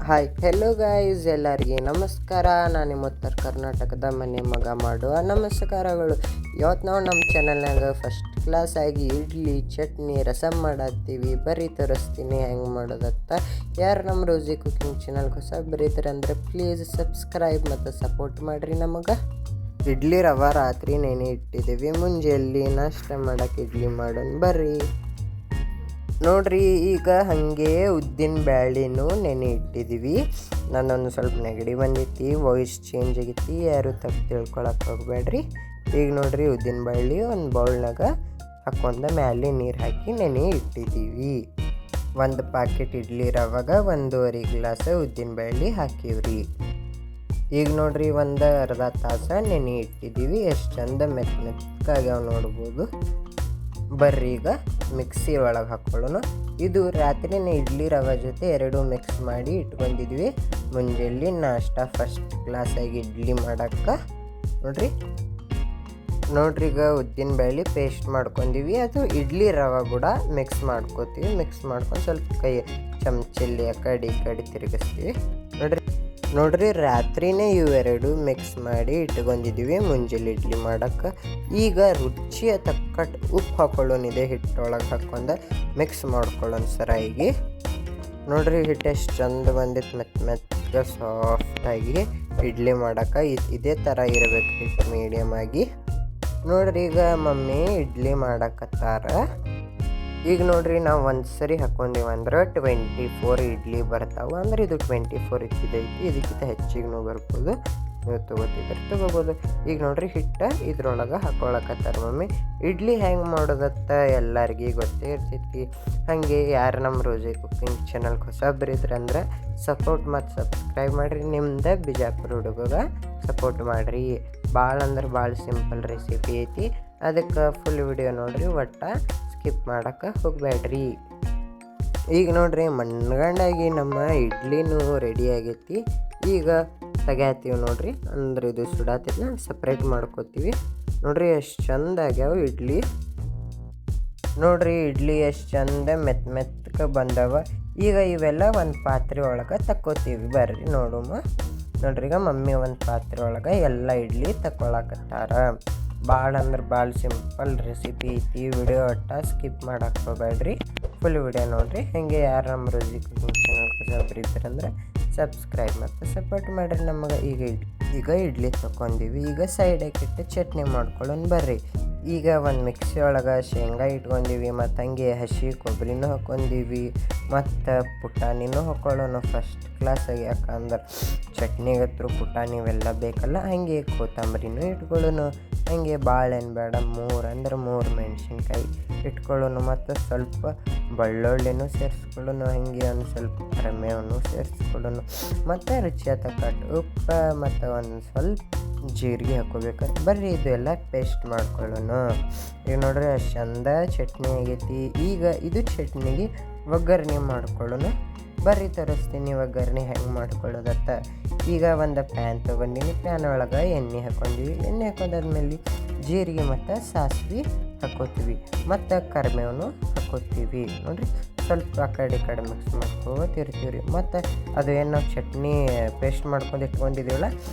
Hi hello guys, ಎಲ್ಲರಿಗೆ ನಮಸ್ಕಾರ. ನಾನು ನಿಮ್ಮ ಉತ್ತರ ಕರ್ನಾಟಕದ ಮನೆ ಮಗ ಮಾಡುವ ನಮಸ್ಕಾರಗಳು. ಇವತ್ತು ನಾವು ನಮ್ಮ ಚಾನಲ್ನಾಗ ಫಸ್ಟ್ ಕ್ಲಾಸ್ ಆಗಿ ಇಡ್ಲಿ, ಚಟ್ನಿ, ರಸಮ್ ಮಾಡತ್ತೀವಿ. ಬರೀ ತೋರಿಸ್ತೀನಿ ಹೆಂಗೆ ಮಾಡೋದತ್ತ. ಯಾರು ನಮ್ಮ ರೋಜಿ ಕುಕಿಂಗ್ ಚಾನಲ್ಗೆ ಹೊಸ ಬರೀತಾರಂದ್ರೆ ಪ್ಲೀಸ್ ಸಬ್ಸ್ಕ್ರೈಬ್ ಮತ್ತು ಸಪೋರ್ಟ್ ಮಾಡಿರಿ ನಮಗೆ. ಇಡ್ಲಿ ರವೆ ರಾತ್ರಿ ನೆನೆ ಇಟ್ಟಿದ್ದೀವಿ. ಮುಂಜಾನೆ ನಾಷ್ಟ ಮಾಡೋಕೆ ಇಡ್ಲಿ ಮಾಡೋಣ ಬರ್ರಿ. ನೋಡ್ರಿ, ಈಗ ಹಾಗೆ ಉದ್ದಿನ ಬ್ಯಾಳಿನೂ ನೆನೆ ಇಟ್ಟಿದ್ದೀವಿ. ನಾನೊಂದು ಸ್ವಲ್ಪ ನೆಗಡಿ ಬಂದೈತಿ, ವಾಯ್ಸ್ ಚೇಂಜ್ ಆಗೈತಿ, ಯಾರು ತಪ್ಪು ತಿಳ್ಕೊಳಕ್ಕೆ ಹೋಗ್ಬೇಡ್ರಿ. ಈಗ ನೋಡ್ರಿ, ಉದ್ದಿನ ಬ್ಯಾಳಿ ಒಂದು ಬೌಲ್ನಾಗ ಹಾಕ್ಕೊಂಡು ಮ್ಯಾಲೆ ನೀರು ಹಾಕಿ ನೆನೆ ಇಟ್ಟಿದ್ದೀವಿ. ಒಂದು ಪ್ಯಾಕೆಟ್ ಇಡ್ಲಿ ರವಾಗ 1.5 ಗ್ಲಾಸ್ ಉದ್ದಿನ ಬ್ಯಾಳಿ ಹಾಕಿವ್ರಿ. ಈಗ ನೋಡ್ರಿ, ಒಂದು ಅರ್ಧ ತಾಸು ನೆನೆ ಇಟ್ಟಿದ್ದೀವಿ. ಎಷ್ಟು ಚಂದ ಮೆತ್ತಗಾಗ್ಯಾವ ನೋಡ್ಬೋದು. ಬರ್ರಿ ಈಗ ಮಿಕ್ಸಿ ಒಳಗೆ ಹಾಕ್ಕೊಳ್ಳೋಣ. ಇದು ರಾತ್ರಿನೇ ಇಡ್ಲಿ ರವೆ ಜೊತೆ ಎರಡೂ ಮಿಕ್ಸ್ ಮಾಡಿ ಇಟ್ಕೊಂಡಿದ್ವಿ. ಮುಂಜಾನೆ ನಾಷ್ಟ ಫಸ್ಟ್ ಕ್ಲಾಸಾಗಿ ಇಡ್ಲಿ ಮಾಡೋಕ್ಕೆ. ನೋಡ್ರಿ ಈಗ ಉದ್ದಿನ ಬ್ಯಾಳಿ ಪೇಸ್ಟ್ ಮಾಡ್ಕೊಂಡಿವಿ. ಅದು ಇಡ್ಲಿ ರವೆ ಕೂಡ ಮಿಕ್ಸ್ ಮಾಡ್ಕೋತೀವಿ. ಮಿಕ್ಸ್ ಮಾಡ್ಕೊಂಡು ಸ್ವಲ್ಪ ಕೈ ಚಮಚಲ್ಲಿ ಆ ಕಡೆ ಈ ಕಡೆ ತಿರುಗಿಸ್ತೀವಿ. ನೋಡ್ರಿ ರಾತ್ರಿನೇ ಇವೆರಡು ಮಿಕ್ಸ್ ಮಾಡಿ ಇಟ್ಕೊಂಡಿದ್ದೀವಿ ಮುಂಜಾನೆ ಇಡ್ಲಿ ಮಾಡೋಕ್ಕೆ. ಈಗ ರುಚಿಯ ತಕ್ಕಟ್ಟು ಉಪ್ಪು ಹಾಕೊಳ್ಳೋನಿದೆ, ಹಿಟ್ಟೊಳಗೆ ಹಾಕ್ಕೊಂಡು ಮಿಕ್ಸ್ ಮಾಡ್ಕೊಳ್ಳೋಣ ಸರಾಯಿಗೆ. ನೋಡ್ರಿ ಹಿಟ್ಟು ಎಷ್ಟು ಚಂದ ಬಂದಿತ್ತು, ಮೆತ್ತಗೆ ಸಾಫ್ಟಾಗಿ ಇಡ್ಲಿ ಮಾಡೋಕ್ಕೆ. ಇದೇ ಥರ ಇರಬೇಕು ಹಿಟ್ಟು, ಮೀಡಿಯಮ್ ಆಗಿ. ನೋಡ್ರಿ ಈಗ ಮಮ್ಮಿ ಇಡ್ಲಿ ಮಾಡಕತ್ತಾರ. ಈಗ ನೋಡ್ರಿ, ನಾವು ಒಂದು ಸರಿ ಹಾಕ್ಕೊಂಡಿವಂದ್ರೆ 24 ಇಡ್ಲಿ ಬರ್ತಾವೆ. ಅಂದ್ರೆ ಇದು 24 ಇಕ್ಕಿದೈತಿ. ಇದಕ್ಕಿಂತ ಹೆಚ್ಚಿಗೆ ಬರ್ಬೋದು, ನೀವು ತೊಗೋಬೋದು. ಈಗ ನೋಡ್ರಿ ಹಿಟ್ಟು ಇದ್ರೊಳಗೆ ಹಾಕ್ಕೊಳಕತ್ತಾರ ಮಮ್ಮಿ. ಇಡ್ಲಿ ಹೆಂಗೆ ಮಾಡೋದತ್ತ ಎಲ್ಲರಿಗೂ ಗೊತ್ತೇ ಇರ್ತೈತಿ. ಹಾಗೆ ಯಾರು ನಮ್ಮ ರೋಜಿ ಕುಕಿಂಗ್ ಚಾನಲ್ಗೆ ಹೊಸ ಬರೀದ್ರಂದ್ರೆ ಸಪೋರ್ಟ್ ಮತ್ತು ಸಬ್ಸ್ಕ್ರೈಬ್ ಮಾಡಿರಿ. ನಿಮ್ದು ಬಿಜಾಪುರ ಹುಡುಗಗೆ ಸಪೋರ್ಟ್ ಮಾಡಿರಿ. ಭಾಳ ಅಂದ್ರೆ ಭಾಳ ಸಿಂಪಲ್ ರೆಸಿಪಿ ಐತಿ. ಅದಕ್ಕೆ ಫುಲ್ ವಿಡಿಯೋ ನೋಡ್ರಿ, ಒಟ್ಟು ಸ್ಕಿಪ್ ಮಾಡೋಕ್ಕೆ ಹೋಗಬೇಡ್ರಿ. ಈಗ ನೋಡ್ರಿ, ಮಣ್ಗಂಡಾಗಿ ನಮ್ಮ ಇಡ್ಲಿನೂ ರೆಡಿ ಆಗೈತಿ. ಈಗ ತೆಗ್ಯಾತೀವಿ ನೋಡ್ರಿ. ಅಂದ್ರೆ ಇದು ಸುಡಾತಿದ್ನ ಸಪ್ರೇಟ್ ಮಾಡ್ಕೋತೀವಿ. ನೋಡ್ರಿ ಎಷ್ಟು ಚಂದ ಆಗ್ಯಾವ ಇಡ್ಲಿ. ನೋಡ್ರಿ ಇಡ್ಲಿ ಎಷ್ಟು ಚಂದ ಮೆತ್ತಗೆ ಬಂದವ. ಈಗ ಇವೆಲ್ಲ ಒಂದು ಪಾತ್ರೆ ಒಳಗೆ ತಕ್ಕೋತೀವಿ. ಬರ್ರಿ ನೋಡುಮ. ನೋಡ್ರಿ ಈಗ ಮಮ್ಮಿ ಒಂದು ಪಾತ್ರೆ ಒಳಗೆ ಎಲ್ಲ ಇಡ್ಲಿ ತಗೊಳಕತ್ತಾರ. ಭಾಳ ಅಂದ್ರೆ ಭಾಳ ಸಿಂಪಲ್ ರೆಸಿಪಿ ಐತಿ. ವಿಡಿಯೋ ಒಟ್ಟು ಸ್ಕಿಪ್ ಮಾಡಕ್ಕೆ ಹೋಗ್ಬೇಡ್ರಿ, ಫುಲ್ ವಿಡಿಯೋ ನೋಡಿರಿ. ಹಾಗೆ ಯಾರು ನಮ್ಮ ರೋಜಿ ಕುಕಿಂಗ್ ಚಾನಲ್ ಬರೀತಾರಂದ್ರೆ ಸಬ್ಸ್ಕ್ರೈಬ್ ಮತ್ತು ಸಪೋರ್ಟ್ ಮಾಡಿರಿ ನಮಗೆ. ಈಗ ಇಡ್ಲಿ ತೊಗೊಂಡಿವಿ. ಈಗ ಸೈಡಕ್ಕೆ ಇಟ್ಟು ಚಟ್ನಿ ಮಾಡ್ಕೊಳ್ಳೋಣ ಬರ್ರಿ. ಈಗ ಒಂದು ಮಿಕ್ಸಿ ಒಳಗೆ ಶೇಂಗಾ ಇಟ್ಕೊಂಡಿವಿ, ಮತ್ತು ಹಂಗೆ ಹಸಿ ಕೊಬ್ಬರಿನೂ ಹಾಕ್ಕೊಂಡಿವಿ, ಮತ್ತು ಪುಟಾಣಿನೂ ಹಾಕ್ಕೊಳ್ಳೋಣ ಫಸ್ಟ್ ಕ್ಲಾಸಾಗಿ. ಯಾಕಂದ್ರೆ ಚಟ್ನಿಗತ್ರ ಪುಟಾಣಿ ಇವೆಲ್ಲ ಬೇಕಲ್ಲ. ಹಾಗೆ ಕೊತ್ತಂಬರಿನೂ ಇಟ್ಕೊಳ್ಳೋಣ. ಹಾಗೆ ಬಾಳೆಹಣ್ಣು ಬೇಡ, 3 ಮೆಣಸಿನ್ಕಾಯಿ ಇಟ್ಕೊಳ್ಳೋಣ, ಮತ್ತು ಸ್ವಲ್ಪ ಬೆಳ್ಳುಳ್ಳಿನೂ ಸೇರಿಸ್ಕೊಳ್ಳೋಣ. ಹಾಗೆ ಒಂದು ಸ್ವಲ್ಪ ಕರಿಬೇವನ್ನು ಸೇರಿಸ್ಕೊಳ್ಳೋಣ, ಮತ್ತು ರುಚಿಯ ತಕ್ಕಟ್ಟು ಉಪ್ಪು, ಮತ್ತು ಒಂದು ಸ್ವಲ್ಪ ಜೀರಿಗೆ ಹಾಕೋಬೇಕು. ಬರ್ರಿ ಇದು ಎಲ್ಲ ಪೇಸ್ಟ್ ಮಾಡ್ಕೊಳ್ಳೋಣ. ಈಗ ನೋಡ್ರಿ ಅಷ್ಟು ಚಂದ ಚಟ್ನಿ ಆಗೈತಿ. ಈಗ ಇದು ಚಟ್ನಿಗೆ ಒಗ್ಗರಣೆ ಮಾಡ್ಕೊಳ್ಳೋಣ. ಬರ್ರಿ ತೋರಿಸ್ತೀನಿ ಒಗ್ಗರಣೆ ಹೆಂಗೆ ಮಾಡ್ಕೊಳ್ಳೋದತ್ತ. ಈಗ ಒಂದು ಪ್ಯಾನ್ ತೊಗೊಂಡಿನಿ. ಪ್ಯಾನ್ ಒಳಗೆ ಎಣ್ಣೆ ಹಾಕ್ಕೊಂಡಿವಿ. ಎಣ್ಣೆ ಹಾಕೊಂಡಾದ್ಮೇಲೆ ಜೀರಿಗೆ ಮತ್ತು ಸಾಸಿವೆ ಹಾಕ್ಕೋತೀವಿ, ಮತ್ತು ಕರಿಬೇವನ್ನು ಹಾಕ್ಕೋತೀವಿ. ನೋಡಿರಿ ಸ್ವಲ್ಪ ಆ ಕಡೆ ಈ ಕಡೆ ಮಿಕ್ಸ್ ಮಾಡ್ಕೋತಿರ್ತೀವಿ. ಮತ್ತು ಅದು ಏನು ನಾವು ಚಟ್ನಿ ಪೇಸ್ಟ್ ಮಾಡ್ಕೊಂಡು ಇಟ್ಕೊಂಡಿದ್ದೀವಲ್ಲ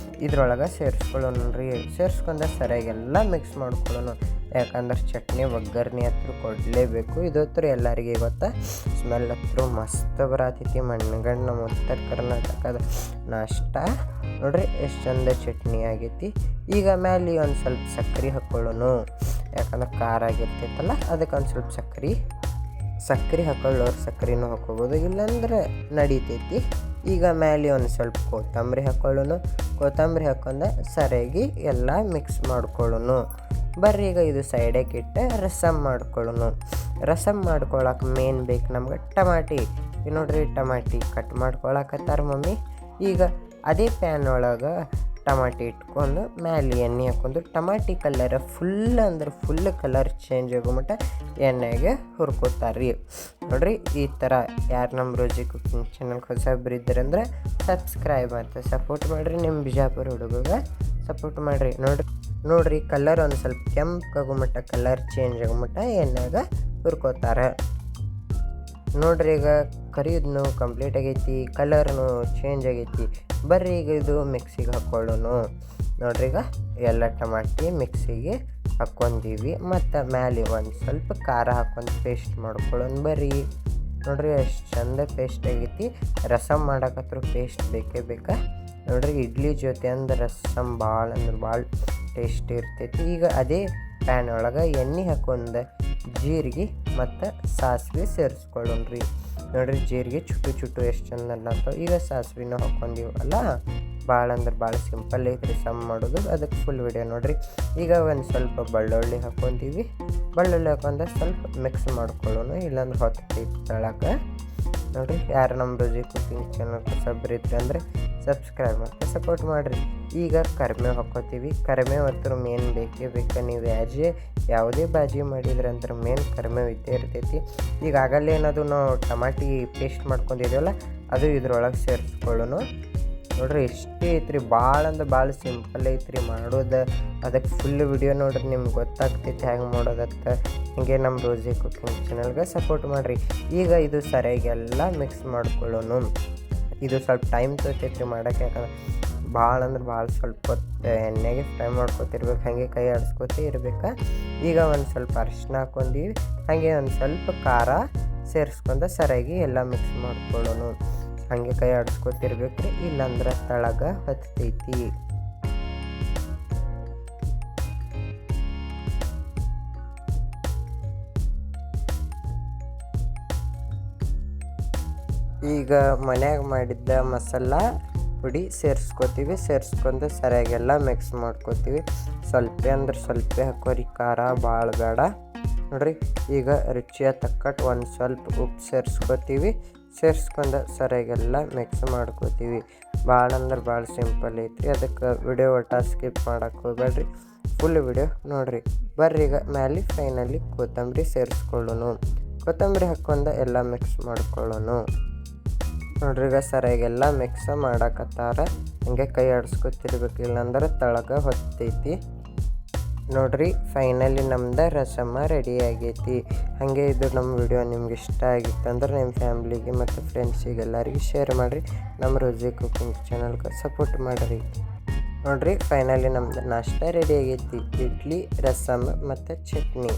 ಇದ್ರೊಳಗೆ ಸೇರಿಸ್ಕೊಳ್ಳೋಣ ರೀ. ಸೇರಿಸ್ಕೊಂಡು ಸರಿಯಾಗೆಲ್ಲ ಮಿಕ್ಸ್ ಮಾಡ್ಕೊಳ್ಳೋಣ. ಯಾಕಂದ್ರೆ ಚಟ್ನಿ ಒಗ್ಗರಣೆ ಹತ್ರ ಕೊಡಲೇಬೇಕು. ಇದು ಹತ್ರ ಎಲ್ಲರಿಗೆ ಗೊತ್ತಾ. ಸ್ಮೆಲ್ ಹತ್ರ ಮಸ್ತ್ ಬರತೈತಿ. ಮಣ್ಗಂಡು ನಮ್ಮ ಉತ್ತರ ಕರ್ನಾಟಕದ ನಾಷ್ಟ. ನೋಡ್ರಿ ಎಷ್ಟು ಚಂದ ಚಟ್ನಿ ಆಗೈತಿ. ಈಗ ಮೇಲೆ ಒಂದು ಸ್ವಲ್ಪ ಸಕ್ಕರೆ ಹಾಕ್ಕೊಳ್ಳೋಣ. ಯಾಕಂದ್ರೆ ಖಾರ ಆಗಿರ್ತೈತಲ್ಲ, ಅದಕ್ಕೆ ಒಂದು ಸ್ವಲ್ಪ ಸಕ್ಕರೆ ಹಾಕೊಳ್ಳೋರು ಸಕ್ಕರೆನೂ ಹಾಕ್ಕೋಬೋದು, ಇಲ್ಲಾಂದ್ರೆ ನಡಿತೈತಿ. ಈಗ ಮೇಲೆ ಒಂದು ಸ್ವಲ್ಪ ಕೊತ್ತಂಬರಿ ಹಾಕ್ಕೊಳ್ಳೋಣ. ಕೊತ್ತಂಬರಿ ಹಾಕ್ಕೊಂಡು ಸರಿಯಾಗಿ ಎಲ್ಲ ಮಿಕ್ಸ್ ಮಾಡ್ಕೊಳ್ಳೋಣ. ಬರ್ರಿ ಈಗ ಇದು ಸೈಡಕ್ಕೆ ಇಟ್ಟು ರಸಮ್ ಮಾಡ್ಕೊಳ್ಳೋಣ. ರಸಮ್ ಮಾಡ್ಕೊಳಕ್ಕೆ ಮೇನ್ ಬೇಕು ನಮ್ಗೆ ಟಮಾಟಿ. ನೋಡ್ರಿ ಟಮಾಟಿ ಕಟ್ ಮಾಡ್ಕೊಳಕತ್ತಾರ ಮಮ್ಮಿ. ಈಗ ಅದೇ ಪ್ಯಾನ್ ಒಳಗೆ ಟಮಾಟಿ ಇಟ್ಕೊಂಡು ಮೇಲೆ ಎಣ್ಣೆ ಹಾಕ್ಕೊಂಡು tomato colour full colour change ಆಗೋ ಮಟ್ಟ ಎಣ್ಣೆಗೆ ಹುರ್ಕೋತಾರೆ. ನೋಡ್ರಿ ಈ ಥರ ಯಾರು ನಮ್ಮ ರೋಜಿ ಕುಕಿಂಗ್ ಚಾನಲ್ಗೆ ಹೊಸಬ್ರು ಇದ್ದಾರಂದ್ರೆ ಸಬ್ಸ್ಕ್ರೈಬ್ ಅಂತ ಸಪೋರ್ಟ್ ಮಾಡಿರಿ. ನಿಮ್ಮ ಬಿಜಾಪುರ ಹುಡುಗಗೆ ಸಪೋರ್ಟ್ ಮಾಡಿರಿ. ನೋಡ್ರಿ ಕಲರ್ ಒಂದು ಸ್ವಲ್ಪ ಕೆಂಪಾಗೋ ಮಟ್ಟ, ಕಲರ್ ಚೇಂಜ್ ಆಗೋ ಮಟ್ಟ ಎಣ್ಣೆಗೆ ಹುರ್ಕೋತಾರೆ. ನೋಡ್ರಿ ಈಗ ಕರಿಯೋದ್ನು ಕಂಪ್ಲೀಟ್ ಆಗೈತಿ, ಕಲರ್ನು ಚೇಂಜ್ ಆಗೈತಿ. ಬರ್ರಿ ಈಗ ಇದು ಮಿಕ್ಸಿಗೆ ಹಾಕ್ಕೊಳ್ಳೋನು. ನೋಡ್ರಿ ಈಗ ಎಲ್ಲ ಟಮಾಟಿ ಮಿಕ್ಸಿಗೆ ಹಾಕ್ಕೊಂಡೀವಿ. ಮತ್ತು ಮ್ಯಾಲೆ ಒಂದು ಸ್ವಲ್ಪ ಖಾರ ಹಾಕ್ಕೊಂಡು ಪೇಸ್ಟ್ ಮಾಡ್ಕೊಳ್ಳೋಣ ಬರ್ರಿ. ನೋಡ್ರಿ ಎಷ್ಟು ಚಂದ ಪೇಸ್ಟ್ ಆಗೈತಿ. ರಸಮ್ ಮಾಡಕತ್ರ ಪೇಸ್ಟ್ ಬೇಕೇ ಬೇಕಾ. ನೋಡ್ರಿ ಇಡ್ಲಿ ಜೊತೆ ಅಂದ್ರೆ ರಸಮ್ ಭಾಳ ಅಂದ್ರೆ ಭಾಳ ಟೇಸ್ಟಿ ಇರ್ತೈತಿ. ಈಗ ಅದೇ ಪ್ಯಾನ್ ಒಳಗೆ ಎಣ್ಣೆ ಹಾಕೊಂಡು ಜೀರಿಗೆ ಮತ್ತು ಸಾಸಿವೆ ಸೇರಿಸ್ಕೊಳ್ಳೋಣ್ರಿ. ನೋಡ್ರಿ ಜೀರಿಗೆ ಚುಟ್ಟು ಎಷ್ಟು ಚಂದ ಅನ್ನತ್ತವ. ಈಗ ಸಾಸಿವೆನೂ ಹಾಕ್ಕೊಂಡಿವಲ್ಲ, ಭಾಳ ಅಂದ್ರೆ ಭಾಳ ಸಿಂಪಲ್ ಐತ್ರಿ ಸಮ್ ಮಾಡೋದು. ಅದಕ್ಕೆ ಫುಲ್ ವಿಡಿಯೋ ನೋಡ್ರಿ. ಈಗ ಒಂದು ಸ್ವಲ್ಪ ಬೆಳ್ಳುಳ್ಳಿ ಹಾಕ್ಕೊಂತೀವಿ. ಬೆಳ್ಳುಳ್ಳಿ ಹಾಕೊಂಡು ಸ್ವಲ್ಪ ಮಿಕ್ಸ್ ಮಾಡ್ಕೊಳ್ಳೋಣ, ಇಲ್ಲಾಂದ್ರೆ ಹೊತ್ತೈತಿ ತಳಕ್ಕೆ. ನೋಡಿರಿ ಯಾರು ನಮ್ಮ ರುಜಿ ಕುಕಿಂಗ್ ಚಾನಲ್ ಹೊಸಬ್ರು ಇದ್ರಿ ಅಂದರೆ ಸಬ್ಸ್ಕ್ರೈಬ್ ಮಾಡಿ ಸಪೋರ್ಟ್ ಮಾಡಿರಿ. ಈಗ ಕರಿಬೇವು ಹಾಕ್ಕೋತೀವಿ. ಕರಿಬೇವು ಹತ್ರ ಮೇನ್ ಬೇಕೇ ಬೇಕು. ನೀವು ಯಾವುದೇ ಬಾಜಿ ಮಾಡಿದ್ರೆ ಅಂದ್ರೆ ಮೇನ್ ಕರಿಬೇವು ಇದ್ದೇ ಇರ್ತೈತಿ. ಈಗಾಗಲೇ ಏನದು ನಾವು ಟಮಾಟಿ ಪೇಸ್ಟ್ ಮಾಡ್ಕೊಂಡಿದ್ದೀವಲ್ಲ, ಅದು ಇದ್ರೊಳಗೆ ಸೇರಿಸ್ಕೊಳ್ಳೋಣ. ನೋಡ್ರಿ ಇಷ್ಟೇ ಐತ್ರಿ, ಭಾಳ ಅಂದ್ರೆ ಭಾಳ ಸಿಂಪಲ್ ಐತ್ರಿ ಮಾಡೋದು. ಅದಕ್ಕೆ ಫುಲ್ ವಿಡಿಯೋ ನೋಡ್ರಿ, ನಿಮ್ಗೆ ಗೊತ್ತಾಗ್ತೈತಿ ಹೆಂಗೆ ಮಾಡೋದತ್ತ. ಹೀಗೆ ನಮ್ಮ ರೋಜಿ ಕುಕಿಂಗ್ ಚಾನಲ್ಗೆ ಸಪೋರ್ಟ್ ಮಾಡಿರಿ. ಈಗ ಇದು ಸರಿಯಾಗಿ ಎಲ್ಲ ಮಿಕ್ಸ್ ಮಾಡ್ಕೊಳ್ಳೋಣ. ಇದು ಸ್ವಲ್ಪ ಟೈಮ್ ತೊಗೊತೈತ್ರಿ ಮಾಡೋಕ್ಕೆ, ಯಾಕಂದ್ರೆ ಭಾಳ ಅಂದ್ರೆ ಭಾಳ ಸ್ವಲ್ಪ ಹೊತ್ತು ಎಣ್ಣೆಗೆ ಫ್ರೈ ಮಾಡ್ಕೊತಿರ್ಬೇಕು, ಹಾಗೆ ಕೈ ಆಡಿಸ್ಕೊತೇ ಇರ್ಬೇಕು. ಈಗ ಒಂದು ಸ್ವಲ್ಪ ಅರಿಶಿನ ಹಾಕ್ಕೊಂಡೀವಿ, ಹಾಗೆ ಒಂದು ಸ್ವಲ್ಪ ಖಾರ ಸೇರಿಸ್ಕೊಂಡು ಸರಿಯಾಗಿ ಎಲ್ಲ ಮಿಕ್ಸ್ ಮಾಡ್ಕೊಳ್ಳೋಣ. ಹಾಗೆ ಕೈ ಆಡಿಸ್ಕೊತಿರ್ಬೇಕು ರೀ, ಇಲ್ಲಾಂದ್ರೆ ತಳಗ ಹತ್ತೈತಿ. ಈಗ ಮನ್ಯಾಗ ಮಾಡಿದ್ದ ಮಸಾಲ ಪುಡಿ ಸೇರಿಸ್ಕೊತೀವಿ. ಸೇರಿಸ್ಕೊಂಡು ಸರಿಯಾಗೆಲ್ಲ ಮಿಕ್ಸ್ ಮಾಡ್ಕೊತೀವಿ. ಸ್ವಲ್ಪ ಅಂದ್ರೆ ಸ್ವಲ್ಪ ಹಾಕೋರಿ, ಖಾರ ಭಾಳ ಬೇಡ. ನೋಡ್ರಿ ಈಗ ರುಚಿಯ ತಕ್ಕಟ್ಟು ಒಂದು ಸ್ವಲ್ಪ ಉಪ್ಪು ಸೇರಿಸ್ಕೊತೀವಿ. ಸೇರಿಸ್ಕೊಂಡು ಸರಿಯಾಗೆಲ್ಲ ಮಿಕ್ಸ್ ಮಾಡ್ಕೋತೀವಿ. ಭಾಳ ಅಂದ್ರೆ ಭಾಳ ಸಿಂಪಲ್ ಐತ್ರಿ. ಅದಕ್ಕೆ ವಿಡಿಯೋ ಒಟ್ಟು ಸ್ಕಿಪ್ ಮಾಡೋಕ್ಕೆ ಹೋಗ್ಬೇಡ್ರಿ, ಫುಲ್ ವಿಡಿಯೋ ನೋಡಿರಿ. ಬರ್ರಿ ಈಗ ಮ್ಯಾಲೆ ಫೈನಲಿ ಕೊತ್ತಂಬರಿ ಸೇರಿಸ್ಕೊಳ್ಳೋಣ. ಕೊತ್ತಂಬರಿ ಹಾಕ್ಕೊಂಡು ಎಲ್ಲ ಮಿಕ್ಸ್ ಮಾಡ್ಕೊಳ್ಳೋಣ. ನೋಡ್ರಿ ಈಗ ಸರಿಯಾಗೆಲ್ಲ ಮಿಕ್ಸ್ ಮಾಡಕತ್ತಾರ, ಹಂಗೆ ಕೈ ಆಡಿಸ್ಕೊತಿರ್ಬೇಕು, ಇಲ್ಲಾಂದ್ರೆ ತಳಗ ಹೊತ್ತೈತಿ. ನೋಡ್ರಿ ಫೈನಲಿ ನಮ್ದು ರಸಮ್ಮ ರೆಡಿ ಆಗೈತಿ. ಹಾಗೆ ಇದು ನಮ್ಮ ವಿಡಿಯೋ ನಿಮ್ಗೆ ಇಷ್ಟ ಆಗಿತ್ತಂದ್ರೆ ನಿಮ್ಮ ಫ್ಯಾಮ್ಲಿಗೆ ಮತ್ತು ಫ್ರೆಂಡ್ಸಿಗೆ ಎಲ್ಲರಿಗೂ ಶೇರ್ ಮಾಡಿರಿ. ನಮ್ಮ ರೋಜಿ ಕುಕಿಂಗ್ ಚಾನಲ್ಗೆ ಸಪೋರ್ಟ್ ಮಾಡಿರಿ. ನೋಡ್ರಿ ಫೈನಲಿ ನಮ್ದು ನಾಷ್ಟ ರೆಡಿ ಆಗೈತಿ. ಇಡ್ಲಿ, ರಸಮ್ ಮತ್ತು ಚಟ್ನಿ.